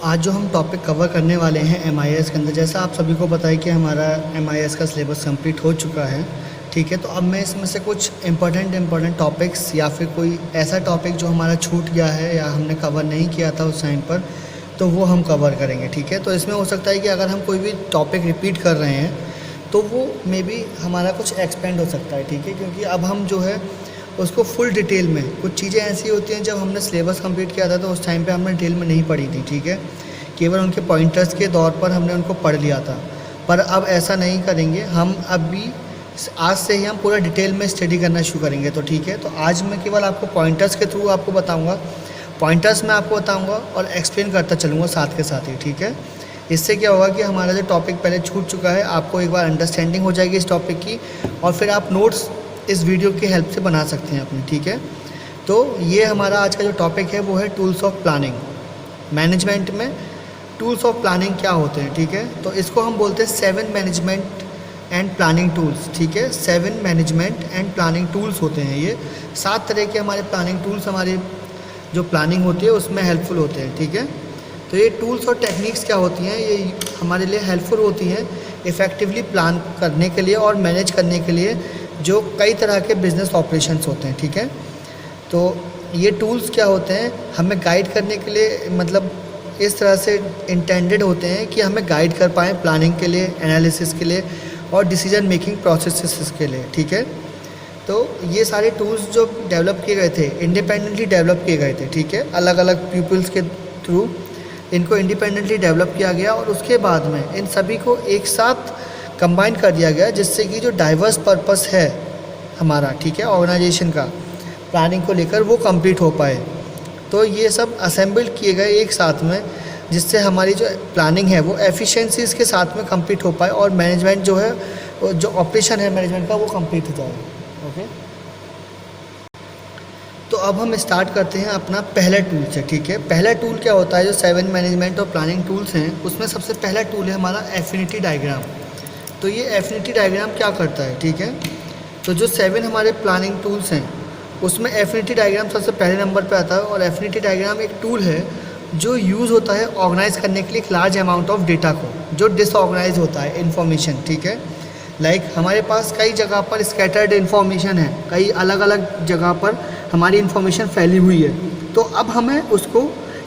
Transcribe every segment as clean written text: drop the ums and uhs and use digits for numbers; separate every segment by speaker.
Speaker 1: आज जो हम टॉपिक कवर करने वाले हैं MIS के अंदर, जैसा आप सभी को पता है कि हमारा MIS का सिलेबस कंप्लीट हो चुका है। ठीक है, तो अब मैं इसमें से कुछ इम्पोर्टेंट टॉपिक्स या फिर कोई ऐसा टॉपिक जो हमारा छूट गया है या हमने कवर नहीं किया था उस टाइम पर, तो वो हम कवर करेंगे। ठीक है, तो इसमें हो सकता है कि अगर हम कोई भी टॉपिक रिपीट कर रहे हैं तो वो मे बी हमारा कुछ एक्सपेंड हो सकता है। ठीक है, क्योंकि अब हम जो है उसको फुल डिटेल में, कुछ चीज़ें ऐसी होती हैं जब हमने सिलेबस कंप्लीट किया था तो उस टाइम पे हमने डिटेल में नहीं पढ़ी थी। ठीक है, केवल उनके पॉइंटर्स के दौर पर हमने उनको पढ़ लिया था, पर अब ऐसा नहीं करेंगे। हम अभी आज से ही हम पूरा डिटेल में स्टडी करना शुरू करेंगे। तो ठीक है, तो आज मैं केवल आपको पॉइंटर्स के थ्रू आपको बताऊँगा, पॉइंटर्स मैं आपको बताऊँगा और एक्सप्लेन करता चलूँगा साथ के साथ ही। ठीक है, इससे क्या होगा कि हमारा जो टॉपिक पहले छूट चुका है आपको एक बार अंडरस्टैंडिंग हो जाएगी इस टॉपिक की, और फिर आप नोट्स इस वीडियो की हेल्प से बना सकते हैं अपने। ठीक है, तो ये हमारा आज का जो टॉपिक है वो है टूल्स ऑफ प्लानिंग। मैनेजमेंट में टूल्स ऑफ प्लानिंग क्या होते हैं? ठीक है, तो इसको हम बोलते हैं 7 मैनेजमेंट एंड प्लानिंग टूल्स। ठीक है, 7 मैनेजमेंट एंड प्लानिंग टूल्स होते हैं। ये 7 तरह के हमारे प्लानिंग टूल्स हमारी जो प्लानिंग होती है उसमें हेल्पफुल होते हैं। ठीक है, तो ये टूल्स और टेक्निक्स क्या होती हैं, ये हमारे लिए हेल्पफुल होती हैं इफ़ेक्टिवली प्लान करने के लिए और मैनेज करने के लिए जो कई तरह के बिज़नेस ऑपरेशंस होते हैं। ठीक है, तो ये टूल्स क्या होते हैं, हमें गाइड करने के लिए, मतलब इस तरह से इंटेंडेड होते हैं कि हमें गाइड कर पाएँ प्लानिंग के लिए, एनालिसिस के लिए और डिसीजन मेकिंग प्रोसेसेस के लिए। ठीक है, तो ये सारे टूल्स जो डेवलप किए गए थे इंडिपेंडेंटली डेवलप किए गए थे। ठीक है, अलग अलग पीपल्स के थ्रू इनको इंडिपेंडेंटली डेवलप किया गया और उसके बाद में इन सभी को एक साथ कंबाइन कर दिया गया, जिससे कि जो डाइवर्स पर्पस है हमारा, ठीक है, ऑर्गेनाइजेशन का प्लानिंग को लेकर वो कंप्लीट हो पाए। तो ये सब असेंबल किए गए एक साथ में, जिससे हमारी जो प्लानिंग है वो एफिशिएंसीज़ के साथ में कंप्लीट हो पाए और मैनेजमेंट जो है, जो ऑपरेशन है मैनेजमेंट का, वो कंप्लीट हो जाए। ओके, तो अब हम स्टार्ट करते हैं अपना पहला टूल से। ठीक है, पहला टूल क्या होता है, जो 7 मैनेजमेंट और प्लानिंग टूल्स हैं उसमें सबसे पहला टूल है हमारा एफिनिटी डायग्राम। तो ये एफिनिटी डायग्राम क्या करता है? ठीक है, तो जो 7 हमारे प्लानिंग टूल्स हैं उसमें एफिनिटी डायग्राम सबसे पहले नंबर पे आता है। और एफिनिटी डायग्राम एक टूल है जो यूज़ होता है ऑर्गेनाइज करने के लिए एक लार्ज अमाउंट ऑफ डेटा को, जो डिसऑर्गेनाइज होता है इन्फॉर्मेशन। ठीक है, लाइक हमारे पास कई जगह पर स्कैटर्ड इन्फॉर्मेशन है, कई अलग अलग जगह पर हमारी इन्फॉर्मेशन फैली हुई है, तो अब हमें उसको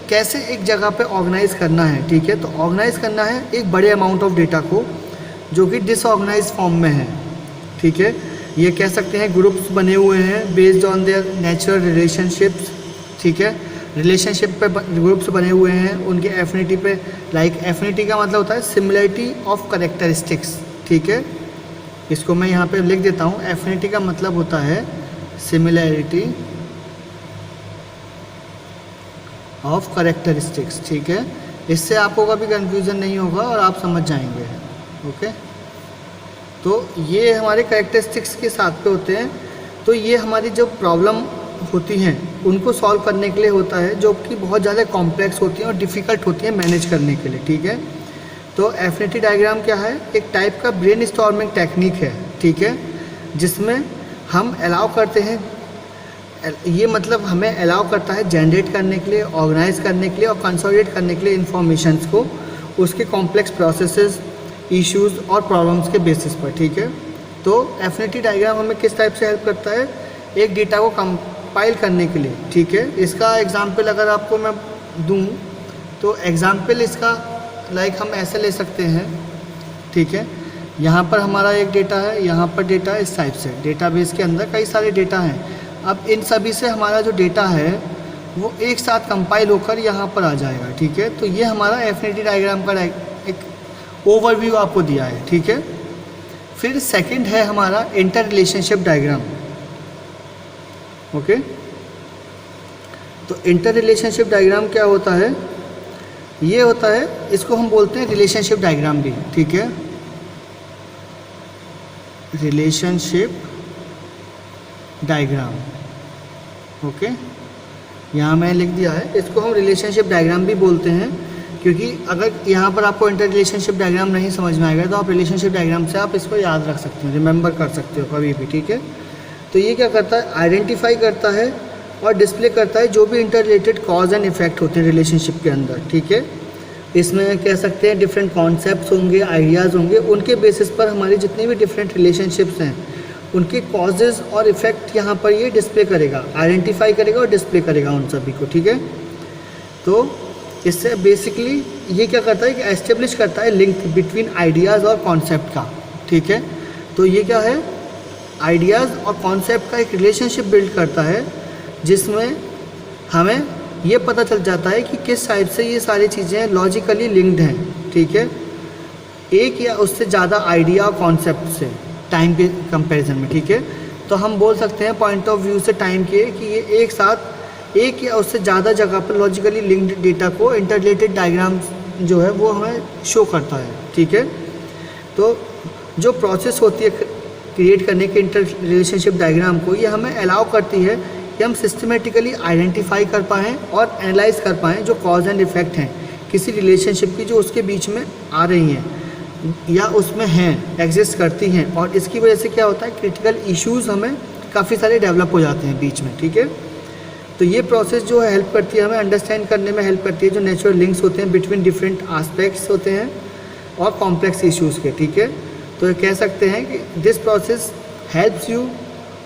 Speaker 1: कैसे एक जगह पे ऑर्गेनाइज करना है। ठीक है, तो ऑर्गेनाइज करना है एक बड़े अमाउंट ऑफ डेटा को जो कि डिसऑर्गेनाइज फॉर्म में है। ठीक है, ये कह सकते हैं ग्रुप्स बने हुए हैं based on their natural relationships. ठीक है, रिलेशनशिप पे ग्रुप्स बने हुए हैं उनके एफिनिटी पे। लाइक एफिनिटी का मतलब होता है सिमिलरिटी ऑफ कैरेक्टरिस्टिक्स। ठीक है, इसको मैं यहाँ पे लिख देता हूँ। एफिनिटी का मतलब होता है सिमिलरिटी ऑफ कैरेक्टरिस्टिक्स। ठीक है, इससे आपको कभी कंफ्यूजन नहीं होगा और आप समझ जाएंगे। ओके, तो ये हमारे कैरेक्टरिस्टिक्स के साथ पे होते हैं। तो ये हमारी जो प्रॉब्लम होती हैं उनको सॉल्व करने के लिए होता है, जो कि बहुत ज़्यादा कॉम्प्लेक्स होती हैं और डिफ़िकल्ट होती हैं मैनेज करने के लिए। ठीक है, तो एफिनिटी डायग्राम क्या है, एक टाइप का ब्रेनस्टॉर्मिंग टेक्निक है। ठीक है, जिसमें हम अलाउ करते हैं, ये मतलब हमें अलाउ करता है जनरेट करने के लिए, ऑर्गेनाइज करने के लिए और कंसोलिडेट करने के लिए इन्फॉर्मेशंस को उसके कॉम्प्लेक्स प्रोसेसेस, इश्यूज़ और प्रॉब्लम्स के बेसिस पर। ठीक है, तो एफिनिटी डायग्राम हमें किस टाइप से हेल्प करता है, एक डेटा को कंपाइल करने के लिए। ठीक है, इसका एग्जांपल अगर आपको मैं दूं तो एग्जांपल इसका लाइक हम ऐसे ले सकते हैं। ठीक है, यहाँ पर हमारा एक डेटा है, यहाँ पर डेटा है, इस टाइप से डेटाबेस के अंदर कई सारे डेटा हैं। अब इन सभी से हमारा जो डेटा है वो एक साथ कंपाइल होकर यहाँ पर आ जाएगा। ठीक है, तो ये हमारा एफिनिटी डायग्राम का एक ओवरव्यू आपको दिया है। ठीक है, फिर सेकंड है हमारा इंटर रिलेशनशिप डायग्राम। ओके, तो इंटर रिलेशनशिप डायग्राम क्या होता है, ये होता है, इसको हम बोलते हैं रिलेशनशिप डायग्राम भी। ठीक है, रिलेशनशिप डायग्राम। ओके, यहाँ मैंने लिख दिया है, इसको हम रिलेशनशिप डायग्राम भी बोलते हैं, क्योंकि अगर यहाँ पर आपको इंटर रिलेशनशिप डायग्राम नहीं समझ में आएगा तो आप रिलेशनशिप डायग्राम से आप इसको याद रख सकते हो, रिमेंबर कर सकते हो कभी भी। ठीक है, तो ये क्या करता है, आइडेंटिफाई करता है और डिस्प्ले करता है जो भी inter related cause and effect होते हैं रिलेशनशिप के अंदर। ठीक है, इसमें कह सकते हैं डिफरेंट कॉन्सेप्ट्स होंगे, आइडियाज़ होंगे, उनके बेसिस पर हमारी जितनी भी डिफरेंट रिलेशनशिप्स हैं उनके कॉजेज़ और इफ़ेक्ट यहाँ पर ये डिस्प्ले करेगा, आइडेंटिफाई करेगा और डिस्प्ले करेगा उन सभी को, ठीक है। तो इससे बेसिकली ये क्या करता है कि एस्टेब्लिश करता है लिंक बिटवीन आइडियाज़ और कॉन्सेप्ट का, ठीक है। तो ये क्या है, आइडियाज़ और कॉन्सेप्ट का एक रिलेशनशिप बिल्ड करता है जिसमें हमें ये पता चल जाता है कि किस टाइप से ये सारी चीज़ें लॉजिकली लिंक्ड हैं, ठीक है, एक या उससे ज़्यादा आइडिया और कॉन्सेप्ट से टाइम के कंपैरिजन में, ठीक है। तो हम बोल सकते हैं पॉइंट ऑफ व्यू से टाइम के कि ये एक साथ एक या उससे ज़्यादा जगह पर लॉजिकली लिंक्ड डेटा को इंटररिलेटेड डायग्राम जो है वो हमें शो करता है, ठीक है। तो जो प्रोसेस होती है क्रिएट करने के इंटर रिलेशनशिप डायग्राम को, ये हमें अलाउ करती है कि हम सिस्टमेटिकली आइडेंटिफाई कर पाएँ और एनालाइज कर पाएँ जो कॉज एंड इफ़ेक्ट हैं किसी रिलेशनशिप की जो उसके बीच में आ रही हैं या उसमें हैं, एग्जिस्ट करती हैं, और इसकी वजह से क्या होता है क्रिटिकल इश्यूज़ हमें काफ़ी सारे डेवलप हो जाते हैं बीच में, ठीक है। तो ये प्रोसेस जो है हेल्प करती है हमें अंडरस्टैंड करने में, हेल्प करती है जो नेचुरल लिंक्स होते हैं बिटवीन डिफरेंट एस्पेक्ट्स होते हैं और कॉम्प्लेक्स इश्यूज़ के, ठीक है। तो ये कह सकते हैं कि this process helps you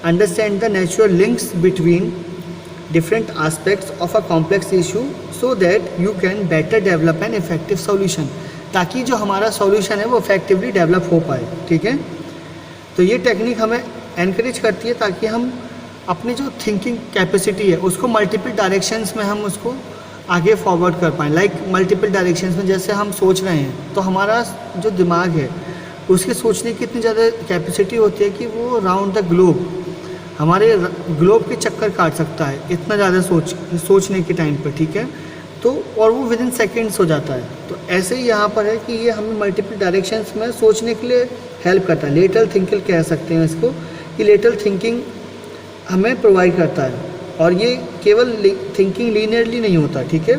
Speaker 1: understand the natural links between different aspects of a complex issue so that you can better develop an effective solution, ताकि जो हमारा सॉल्यूशन है वो इफेक्टिवली डेवलप हो पाए, ठीक है। तो ये टेक्निक हमें एनकरेज करती है ताकि हम अपनी जो थिंकिंग कैपेसिटी है उसको मल्टीपल डायरेक्शंस में हम उसको आगे फॉरवर्ड कर पाएँ। लाइक मल्टीपल डायरेक्शंस में जैसे हम सोच रहे हैं तो हमारा जो दिमाग है उसके सोचने की इतनी ज़्यादा कैपेसिटी होती है कि वो राउंड द ग्लोब हमारे ग्लोब के चक्कर काट सकता है इतना ज़्यादा सोचने के टाइम पर, ठीक है। तो और वो विद इन सेकेंड्स हो जाता है। तो ऐसे ही यहाँ पर है कि ये हमें मल्टीपल डायरेक्शंस में सोचने के लिए हेल्प करता है। लेटरल थिंकिंग कह सकते हैं इसको, कि लेटरल थिंकिंग हमें प्रोवाइड करता है, और ये केवल थिंकिंग लीनियरली नहीं होता, ठीक है।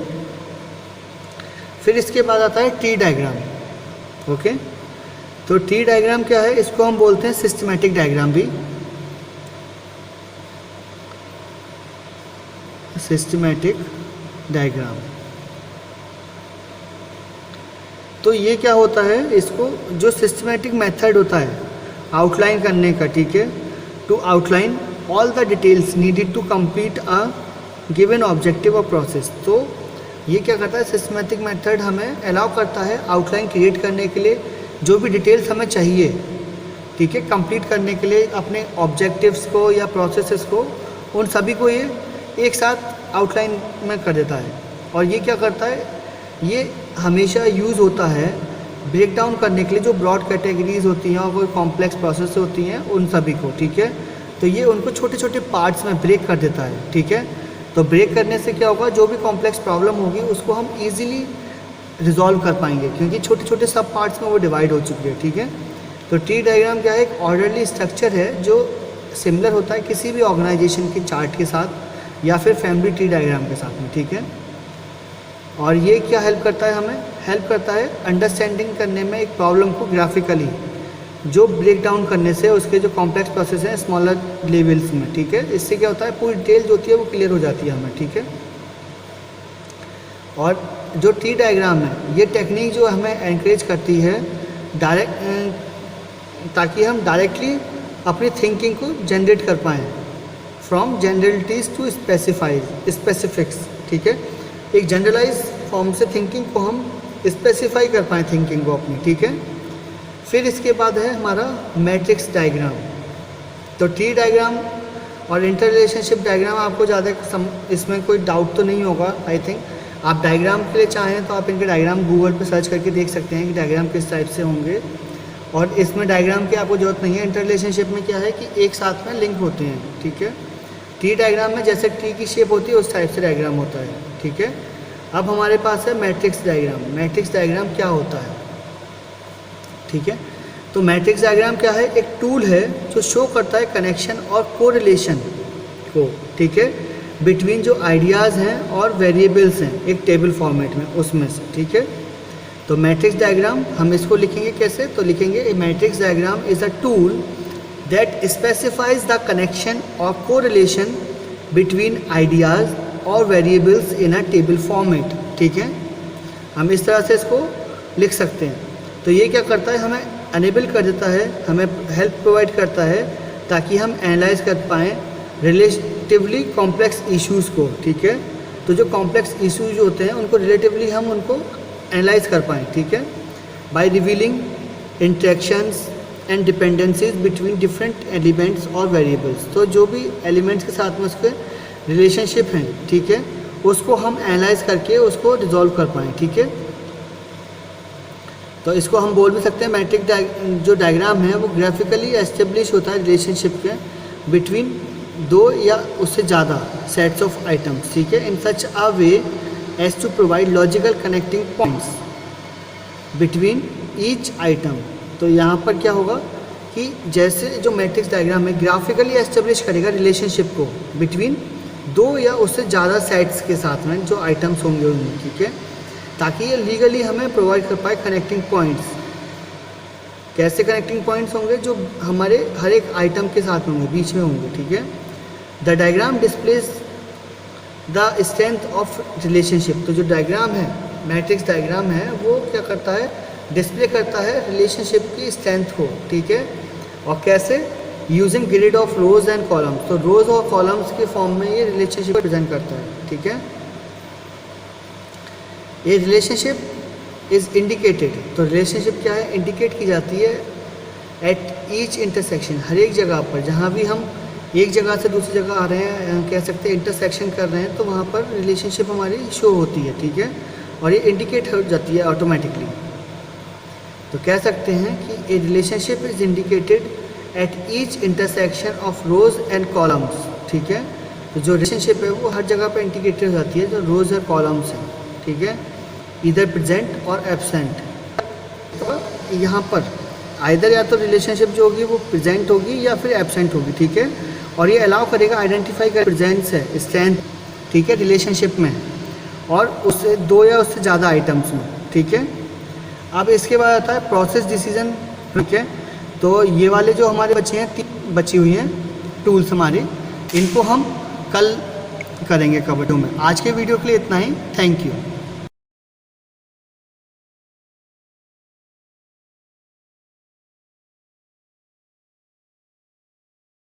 Speaker 1: फिर इसके बाद आता है टी डायग्राम, ओके। तो टी डायग्राम क्या है, इसको हम बोलते हैं सिस्टमैटिक डायग्राम भी, सिस्टमैटिक डायग्राम। तो ये क्या होता है, इसको जो सिस्टमैटिक मेथड होता है आउटलाइन करने का, ठीक है, to outline all the details needed to complete a given objective और प्रोसेस। तो ये क्या करता है, सिस्टमैटिक मेथड हमें अलाउ करता है आउटलाइन क्रिएट करने के लिए जो भी डिटेल्स हमें चाहिए, ठीक है, कंप्लीट करने के लिए अपने ऑब्जेक्टिव्स को या प्रोसेसेस को, उन सभी को ये एक साथ आउटलाइन में कर देता है। और ये क्या करता है, ये हमेशा यूज़ होता है ब्रेक डाउन करने के लिए जो ब्रॉड कैटेगरीज होती हैं और कोई कॉम्प्लेक्स प्रोसेस होती हैं उन सभी को, ठीक है। तो ये उनको छोटे छोटे पार्ट्स में ब्रेक कर देता है, ठीक है। तो ब्रेक करने से क्या होगा, जो भी कॉम्प्लेक्स प्रॉब्लम होगी उसको हम ईजिली रिजॉल्व कर पाएंगे क्योंकि छोटे छोटे सब पार्ट्स में वो डिवाइड हो चुकी है, ठीक है। तो टी डायग्राम क्या है, एक ऑर्डरली स्ट्रक्चर है जो सिमिलर होता है किसी भी ऑर्गेनाइजेशन के चार्ट के साथ या फिर फैमिली ट्री डायग्राम के साथ में, ठीक है। और ये क्या हेल्प करता है, हमें हेल्प करता है अंडरस्टैंडिंग करने में एक प्रॉब्लम को ग्राफिकली, जो ब्रेक डाउन करने से उसके जो कॉम्प्लेक्स प्रोसेस हैं स्मॉलर लेवल्स में, ठीक है। इससे क्या होता है, पूरी डिटेल जो होती है वो क्लियर हो जाती है हमें, ठीक है। और जो टी डायग्राम है ये टेक्निक जो हमें एनकरेज करती है ताकि हम डायरेक्टली अपनी थिंकिंग को जनरेट कर पाएँ फ्रॉम जनरलिटीज़ टू स्पेसिफिक्स, ठीक है। एक जनरलाइज फॉर्म से थिंकिंग को हम स्पेसिफाई कर पाएँ थिंकिंग को अपनी, ठीक है। फिर इसके बाद है हमारा मैट्रिक्स डायग्राम। तो टी डायग्राम और इंटर रिलेशनशिप डायग्राम आपको ज़्यादा इसमें कोई डाउट तो नहीं होगा, आई थिंक। आप डायग्राम के लिए चाहें तो आप इनके डायग्राम गूगल पे सर्च करके देख सकते हैं कि डायग्राम किस टाइप से होंगे, और इसमें डायग्राम की आपको ज़रूरत नहीं है। इंटर रिलेशनशिप में क्या है कि एक साथ में लिंक होते हैं, ठीक है। टी डायग्राम में जैसे टी की शेप होती है उस टाइप से डायग्राम होता है, ठीक है। अब हमारे पास है मैट्रिक्स डायग्राम। मैट्रिक्स डायग्राम क्या होता है, ठीक है। तो मैट्रिक्स डायग्राम क्या है, एक टूल है जो शो करता है कनेक्शन और कोरिलेशन को, ठीक है, बिटवीन जो आइडियाज़ हैं और वेरिएबल्स हैं एक टेबल फॉर्मेट में उसमें से, ठीक है। तो मैट्रिक्स डायग्राम हम इसको लिखेंगे कैसे, तो लिखेंगे a matrix diagram is a tool that specifies the connection और कोरिलेशन बिटवीन आइडियाज़ और variables in a table format, ठीक है। हम इस तरह से इसको लिख सकते हैं। तो ये क्या करता है, हमें अनेबल कर देता है, हमें हेल्प प्रोवाइड करता है ताकि हम एनालाइज कर पाएँ रिलेटिवली कॉम्प्लेक्स इश्यूज़ को। ठीक है, तो जो कॉम्प्लेक्स इश्यूज होते हैं उनको रिलेटिवली हम उनको एनालाइज कर पाएँ। ठीक है, by revealing interactions and dependencies between different elements और वेरिएबल्स। तो जो भी एलिमेंट्स के साथ में उसके रिलेशनशिप हैं, ठीक है, उसको हम एनालाइज करके उसको रिजॉल्व कर पाएँ। ठीक है, तो इसको हम बोल भी सकते हैं मैट्रिक्स जो डायग्राम है वो ग्राफिकली एस्टेब्लिश होता है रिलेशनशिप के बिटवीन दो या उससे ज़्यादा सेट्स ऑफ आइटम्स। ठीक है, in such a way as to provide logical connecting points between each item. तो यहाँ पर क्या होगा कि जैसे जो मैट्रिक्स डायग्राम है ग्राफिकली एस्टेब्लिश करेगा रिलेशनशिप को बिटवीन दो या उससे ज़्यादा सेट्स के साथ में जो आइटम्स होंगे उनमें। ठीक है, ताकि ये लीगली हमें प्रोवाइड कर पाए कनेक्टिंग पॉइंट्स। कैसे कनेक्टिंग पॉइंट्स होंगे, जो हमारे हर एक आइटम के साथ होंगे, बीच में होंगे। ठीक है, the diagram displays the strength of relationship. तो जो डायग्राम है, मैट्रिक्स डायग्राम है, वो क्या करता है, डिस्प्ले करता है रिलेशनशिप की स्ट्रेंथ को। ठीक है, और कैसे, using grid of rose and columns. तो रोज और कॉलम्स के फॉर्म में ये रिलेशनशिप प्रेजेंट करता है। ठीक है, ये रिलेशनशिप इज इंडिकेटेड। तो रिलेशनशिप क्या है, इंडिकेट की जाती है एट ईच इंटरसेक्शन, हर एक जगह पर जहाँ भी हम एक जगह से दूसरी जगह आ रहे हैं, कह सकते हैं इंटरसेक्शन कर रहे हैं, तो वहाँ पर रिलेशनशिप हमारी शो होती है। ठीक है, और ये इंडिकेट हो जाती है ऑटोमेटिकली। तो कह सकते हैं कि ए relationship is indicated at each intersection of rose and columns. ठीक है, तो जो रिलेशनशिप है वो हर जगह पर इंडिकेटेड हो जाती है जो रोज और कॉलम्स हैं। ठीक है, इधर प्रेजेंट और एब्सेंट। तो यहाँ पर आइदर या तो रिलेशनशिप जो होगी वो प्रेजेंट होगी या फिर एब्सेंट होगी। ठीक है, और ये अलाउ करेगा आइडेंटिफाई कर प्रेजेंस है स्ट्रेंथ। ठीक है, रिलेशनशिप में और उससे दो या उससे ज़्यादा आइटम्स में। ठीक है, अब इसके बाद आता है प्रोसेस डिसीजन। ठीक है, तो ये वाले जो हमारे बच्चे हैं, 3 बची हुई हैं टूल्स हमारे, इनको हम कल करेंगे कवर 2 में। आज के वीडियो के लिए इतना ही। Thank you.